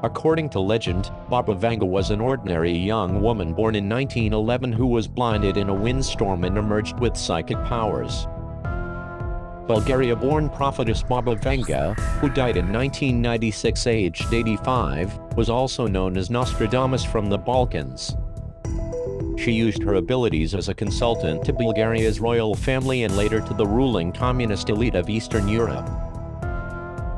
According to legend, Baba Vanga was an ordinary young woman born in 1911 who was blinded in a windstorm and emerged with psychic powers. Bulgaria-born Prophetess Baba Vanga, who died in 1996 aged 85, was also known as Nostradamus from the Balkans. She used her abilities as a consultant to Bulgaria's royal family and later to the ruling communist elite of Eastern Europe.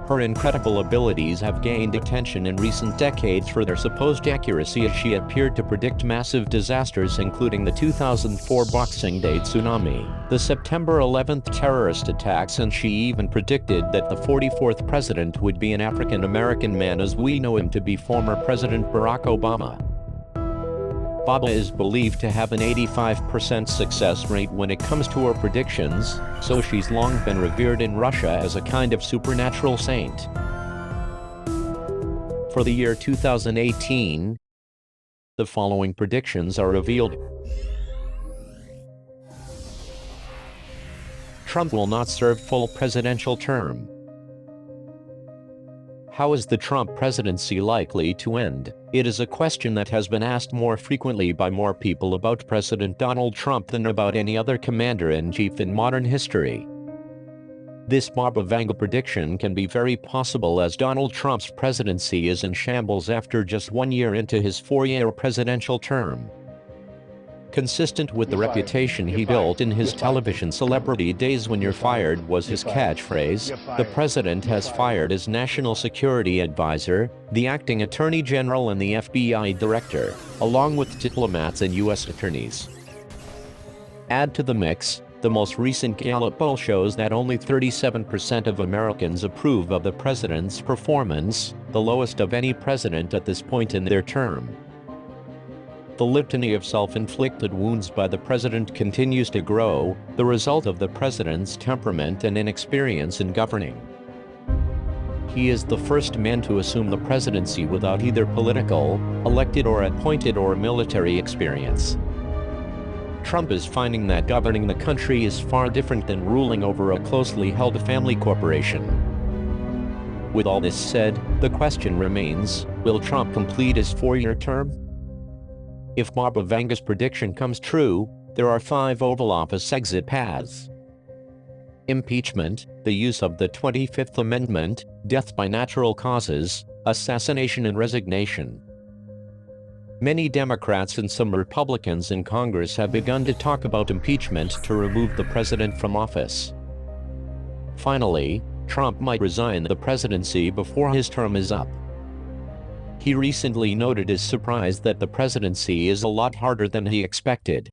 Her incredible abilities have gained attention in recent decades for their supposed accuracy, as she appeared to predict massive disasters including the 2004 Boxing Day tsunami, the September 11th terrorist attacks, and she even predicted that the 44th president would be an African-American man as we know him to be former President Barack Obama. Baba is believed to have an 85% success rate when it comes to her predictions, so she's long been revered in Russia as a kind of supernatural saint. For the year 2018, the following predictions are revealed. Trump will not serve full presidential term. How is the Trump presidency likely to end? It is a question that has been asked more frequently by more people about President Donald Trump than about any other commander-in-chief in modern history. This Baba Vanga prediction can be very possible, as Donald Trump's presidency is in shambles after just 1 year into his 4-year presidential term. Consistent with the reputation he built in his television celebrity days, "When you're fired" was his catchphrase, the president has fired his national security advisor, the acting attorney general and the FBI director, along with diplomats and U.S. attorneys. Add to the mix, the most recent Gallup poll shows that only 37% of Americans approve of the president's performance, the lowest of any president at this point in their term. The litany of self-inflicted wounds by the president continues to grow, the result of the president's temperament and inexperience in governing. He is the first man to assume the presidency without either political, elected or appointed, or military experience. Trump is finding that governing the country is far different than ruling over a closely held family corporation. With all this said, the question remains, will Trump complete his 4-year term? If Baba Vanga's prediction comes true, there are 5 Oval Office exit paths. Impeachment, the use of the 25th Amendment, death by natural causes, assassination and resignation. Many Democrats and some Republicans in Congress have begun to talk about impeachment to remove the president from office. Finally, Trump might resign the presidency before his term is up. He recently noted his surprise that the presidency is a lot harder than he expected.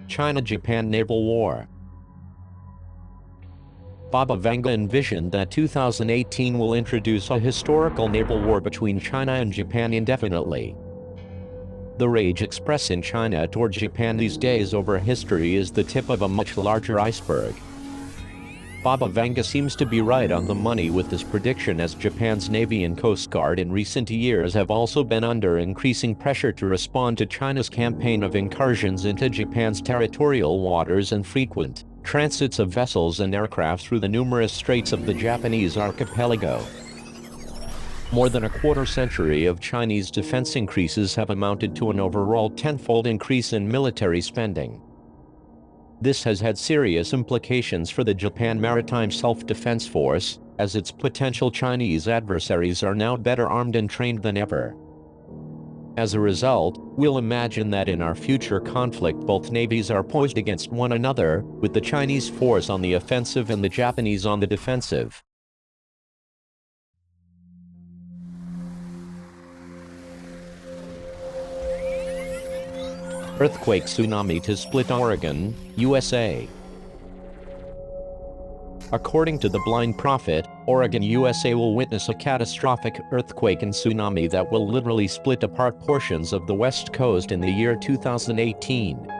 China-Japan naval war. Baba Vanga envisioned that 2018 will introduce a historical naval war between China and Japan indefinitely. The rage expressed in China toward Japan these days over history is the tip of a much larger iceberg. Baba Vanga seems to be right on the money with this prediction, as Japan's Navy and Coast Guard in recent years have also been under increasing pressure to respond to China's campaign of incursions into Japan's territorial waters and frequent transits of vessels and aircraft through the numerous straits of the Japanese archipelago. More than a quarter-century of Chinese defense increases have amounted to an overall tenfold increase in military spending. This has had serious implications for the Japan Maritime Self-Defense Force, as its potential Chinese adversaries are now better armed and trained than ever. As a result, we'll imagine that in our future conflict both navies are poised against one another, with the Chinese force on the offensive and the Japanese on the defensive. Earthquake tsunami to split Oregon, USA. According to the Blind Prophet, Oregon, USA will witness a catastrophic earthquake and tsunami that will literally split apart portions of the West Coast in the year 2018.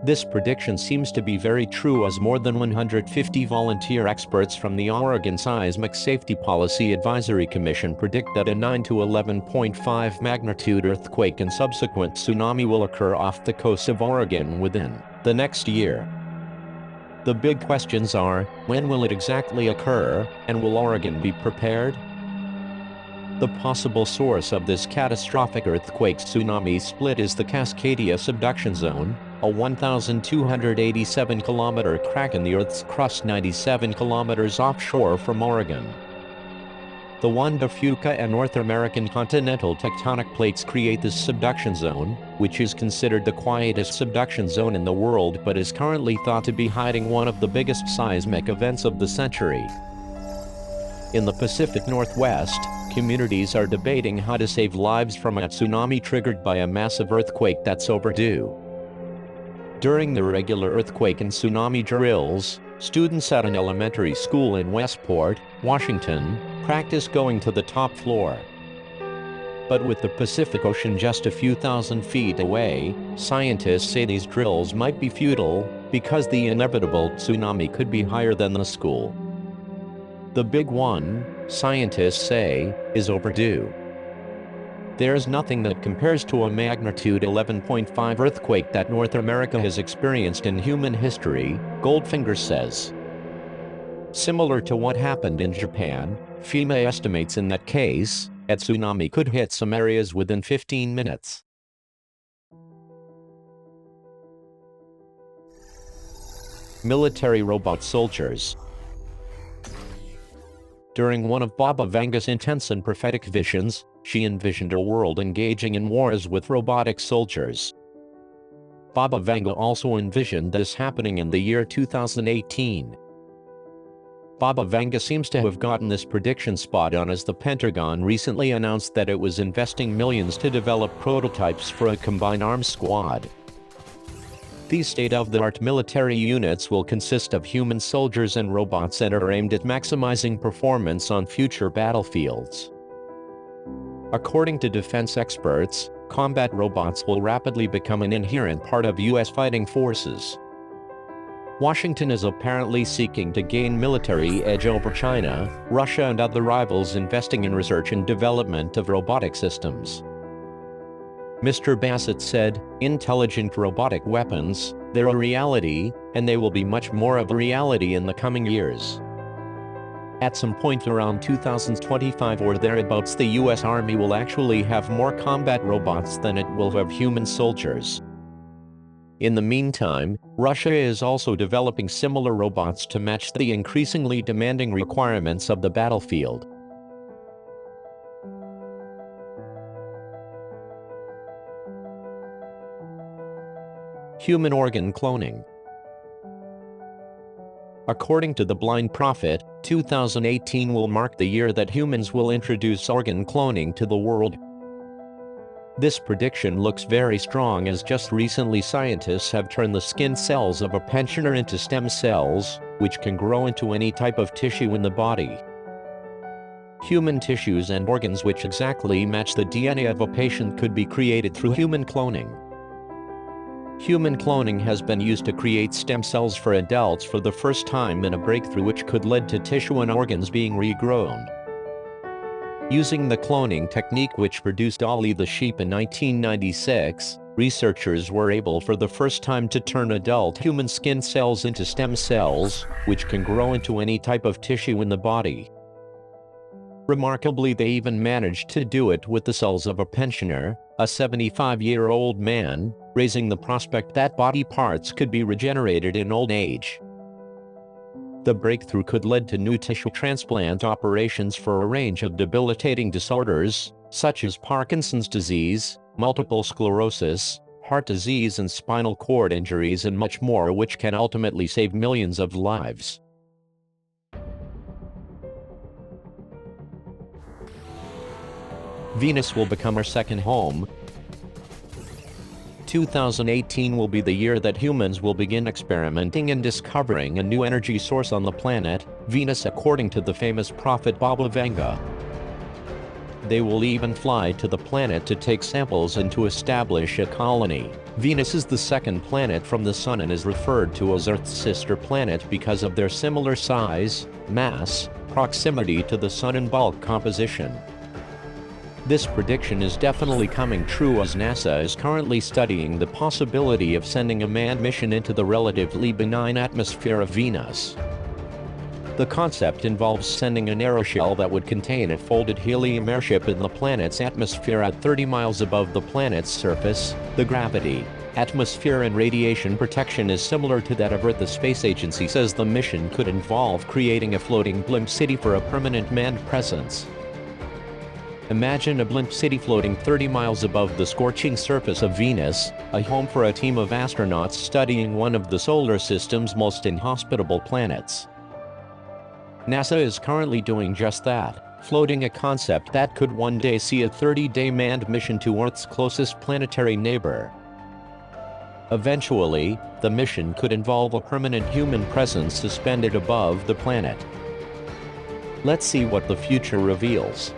This prediction seems to be very true, as more than 150 volunteer experts from the Oregon Seismic Safety Policy Advisory Commission predict that a 9 to 11.5 magnitude earthquake and subsequent tsunami will occur off the coast of Oregon within the next year. The big questions are, when will it exactly occur, and will Oregon be prepared? The possible source of this catastrophic earthquake tsunami split is the Cascadia subduction zone, a 1,287-kilometer crack in the Earth's crust 97 kilometers offshore from Oregon. The Juan de Fuca and North American continental tectonic plates create this subduction zone, which is considered the quietest subduction zone in the world but is currently thought to be hiding one of the biggest seismic events of the century. In the Pacific Northwest, communities are debating how to save lives from a tsunami triggered by a massive earthquake that's overdue. During the regular earthquake and tsunami drills, students at an elementary school in Westport, Washington, practice going to the top floor. But with the Pacific Ocean just a few thousand feet away, scientists say these drills might be futile, because the inevitable tsunami could be higher than the school. The big one, scientists say, is overdue. There's nothing that compares to a magnitude 11.5 earthquake that North America has experienced in human history, Goldfinger says. Similar to what happened in Japan, FEMA estimates in that case, a tsunami could hit some areas within 15 minutes. Military robot soldiers. During one of Baba Vanga's intense and prophetic visions, she envisioned a world engaging in wars with robotic soldiers. Baba Vanga also envisioned this happening in the year 2018. Baba Vanga seems to have gotten this prediction spot on as the Pentagon recently announced that it was investing millions to develop prototypes for a combined arms squad. These state-of-the-art military units will consist of human soldiers and robots and are aimed at maximizing performance on future battlefields. According to defense experts, combat robots will rapidly become an inherent part of U.S. fighting forces. Washington is apparently seeking to gain military edge over China, Russia and other rivals investing in research and development of robotic systems. Mr. Bassett said, "Intelligent robotic weapons, they're a reality, and they will be much more of a reality in the coming years. At some point around 2025 or thereabouts, the U.S. Army will actually have more combat robots than it will have human soldiers." In the meantime, Russia is also developing similar robots to match the increasingly demanding requirements of the battlefield. Human organ cloning. According to the Blind Prophet, 2018 will mark the year that humans will introduce organ cloning to the world. This prediction looks very strong, as just recently scientists have turned the skin cells of a pensioner into stem cells, which can grow into any type of tissue in the body. Human tissues and organs which exactly match the DNA of a patient could be created through human cloning. Human cloning has been used to create stem cells for adults for the first time in a breakthrough which could lead to tissue and organs being regrown. Using the cloning technique which produced Dolly the sheep in 1996, researchers were able for the first time to turn adult human skin cells into stem cells, which can grow into any type of tissue in the body. Remarkably, they even managed to do it with the cells of a pensioner, a 75-year-old man, raising the prospect that body parts could be regenerated in old age. The breakthrough could lead to new tissue transplant operations for a range of debilitating disorders, such as Parkinson's disease, multiple sclerosis, heart disease and spinal cord injuries, and much more, which can ultimately save millions of lives. Venus will become our second home. 2018 will be the year that humans will begin experimenting and discovering a new energy source on the planet, Venus, according to the famous prophet Baba Vanga. They will even fly to the planet to take samples and to establish a colony. Venus is the second planet from the Sun and is referred to as Earth's sister planet because of their similar size, mass, proximity to the Sun and bulk composition. This prediction is definitely coming true, as NASA is currently studying the possibility of sending a manned mission into the relatively benign atmosphere of Venus. The concept involves sending an aeroshell that would contain a folded helium airship in the planet's atmosphere at 30 miles above the planet's surface. The gravity, atmosphere and radiation protection is similar to that of Earth. The space agency says the mission could involve creating a floating blimp city for a permanent manned presence. Imagine a blimp city floating 30 miles above the scorching surface of Venus, a home for a team of astronauts studying one of the solar system's most inhospitable planets. NASA is currently doing just that, floating a concept that could one day see a 30-day manned mission to Earth's closest planetary neighbor. Eventually, the mission could involve a permanent human presence suspended above the planet. Let's see what the future reveals.